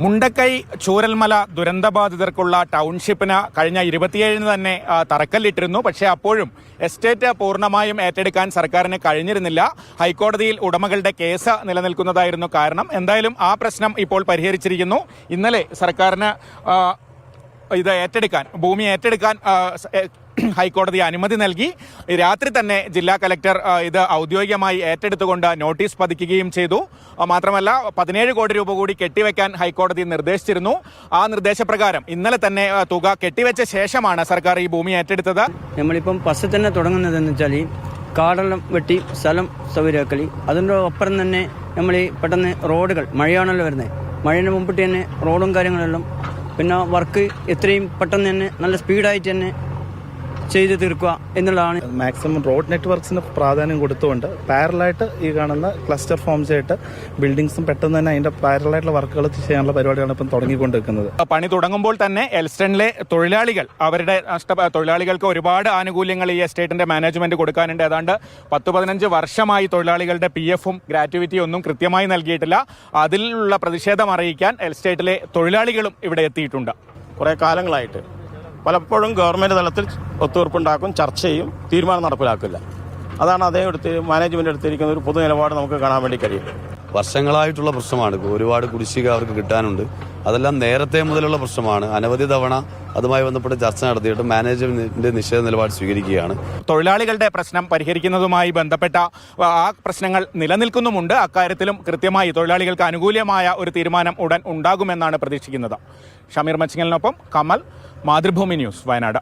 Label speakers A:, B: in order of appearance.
A: മുണ്ടക്കൈ ചൂരൽമല ദുരന്തബാധിതർക്കുള്ള ടൗൺഷിപ്പിന് കഴിഞ്ഞ 27-ന് തന്നെ തറക്കല്ലിട്ടിരുന്നു. പക്ഷേ അപ്പോഴും എസ്റ്റേറ്റ് പൂർണ്ണമായും ഏറ്റെടുക്കാൻ സർക്കാരിന് കഴിഞ്ഞിരുന്നില്ല. ഹൈക്കോടതിയിൽ ഉടമകളുടെ കേസ് നിലനിൽക്കുന്നതായിരുന്നു കാരണം. എന്തായാലും ആ പ്രശ്നം ഇപ്പോൾ പരിഹരിച്ചിരിക്കുന്നു. ഇന്നലെ സർക്കാരിന് ഇത് ഏറ്റെടുക്കാൻ, ഭൂമി ഏറ്റെടുക്കാൻ ഹൈക്കോടതി അനുമതി നൽകി. രാത്രി തന്നെ ജില്ലാ കലക്ടർ ഇത് ഔദ്യോഗികമായി ഏറ്റെടുത്തുകൊണ്ട് നോട്ടീസ് പതിക്കുകയും ചെയ്തു. മാത്രമല്ല 17 കോടി രൂപ കൂടി കെട്ടിവെക്കാൻ ഹൈക്കോടതി നിർദ്ദേശിച്ചിരുന്നു. ആ നിർദ്ദേശപ്രകാരം ഇന്നലെ തന്നെ തുക കെട്ടിവെച്ച ശേഷമാണ് സർക്കാർ ഈ ഭൂമി ഏറ്റെടുത്തത്.
B: നമ്മളിപ്പം ഫസ്റ്റ് തന്നെ തുടങ്ങുന്നതെന്ന് വെച്ചാൽ ഈ കാടെല്ലാം വെട്ടി സ്ഥലം സൗകര്യമാക്കൽ. അതിൻ്റെ ഒപ്പം തന്നെ നമ്മൾ ഈ പെട്ടെന്ന് റോഡുകൾ, മഴയാണല്ലോ വരുന്നത്, മഴയുടെ മുമ്പിട്ട് തന്നെ റോഡും കാര്യങ്ങളെല്ലാം, പിന്നെ വർക്ക് എത്രയും പെട്ടെന്ന് തന്നെ നല്ല സ്പീഡായിട്ട് തന്നെ ചെയ്ത് തീർക്കുക എന്നുള്ളതാണ്.
C: മാക്സിമം റോഡ് നെറ്റ്വർക്സിന് പ്രാധാന്യം കൊടുത്തുകൊണ്ട് പാരലായിട്ട് ഈ കാണുന്ന ക്ലസ്റ്റർ ഫോംസ് ആയിട്ട് ബിൽഡിങ്സും പെട്ടെന്ന് തന്നെ അതിന്റെ പാരലായിട്ടുള്ള വർക്കുകൾ ചെയ്യാനുള്ള പരിപാടിയാണ് ഇപ്പം തുടങ്ങിക്കൊണ്ടിരിക്കുന്നത്.
A: പണി തുടങ്ങുമ്പോൾ തന്നെ എൽസ്റ്റണിലെ തൊഴിലാളികൾ, അവരുടെ തൊഴിലാളികൾക്ക് ഒരുപാട് ആനുകൂല്യങ്ങൾ ഈ എസ്റ്റേറ്റിന്റെ മാനേജ്മെന്റ് കൊടുക്കാനുണ്ട്. ഏതാണ്ട് 10-15 വർഷമായി തൊഴിലാളികളുടെ PF-ഉം ഗ്രാറ്റുവിറ്റിയും ഒന്നും കൃത്യമായി നൽകിയിട്ടില്ല. അതിലുള്ള പ്രതിഷേധം അറിയിക്കാൻ എൽസ്റ്റേറ്റിലെ തൊഴിലാളികളും ഇവിടെ എത്തിയിട്ടുണ്ട്.
D: കുറേ കാലങ്ങളായിട്ട് പലപ്പോഴും ഗവൺമെൻറ് തലത്തിൽ ഒത്തുതീർപ്പുണ്ടാക്കും, ചർച്ച ചെയ്യും, തീരുമാനം നടപ്പിലാക്കില്ല. അതാണ് മാനേജ്മെൻറ്റ് എടുത്തിരിക്കുന്ന ഒരു പൊതു നിലപാട് നമുക്ക് കാണാൻ വേണ്ടി കഴിയും.
E: വർഷങ്ങളായിട്ടുള്ള പ്രശ്നമാണ്. ഒരുപാട് കുടിശ്ശിക അവർക്ക് കിട്ടാനുണ്ട്. അതെല്ലാം നേരത്തെ മുതലുള്ള പ്രശ്നമാണ്. അനവധി തവണ അതുമായി ബന്ധപ്പെട്ട് ചർച്ച നടത്തിയിട്ട് മാനേജ്മെന്റിന്റെ നിഷേധ നിലപാട് സ്വീകരിക്കുകയാണ്.
A: തൊഴിലാളികളുടെ പ്രശ്നം പരിഹരിക്കുന്നതുമായി ബന്ധപ്പെട്ട ആ പ്രശ്നങ്ങൾ നിലനിൽക്കുന്നുമുണ്ട്. അക്കാര്യത്തിലും കൃത്യമായി തൊഴിലാളികൾക്ക് അനുകൂലമായ ഒരു തീരുമാനം ഉടൻ ഉണ്ടാകുമെന്നാണ് പ്രതീക്ഷിക്കുന്നത്. ഷമീർ മച്ചിങ്ങലിനൊപ്പം കമൽ, മാതൃഭൂമി ന്യൂസ്, വയനാട്.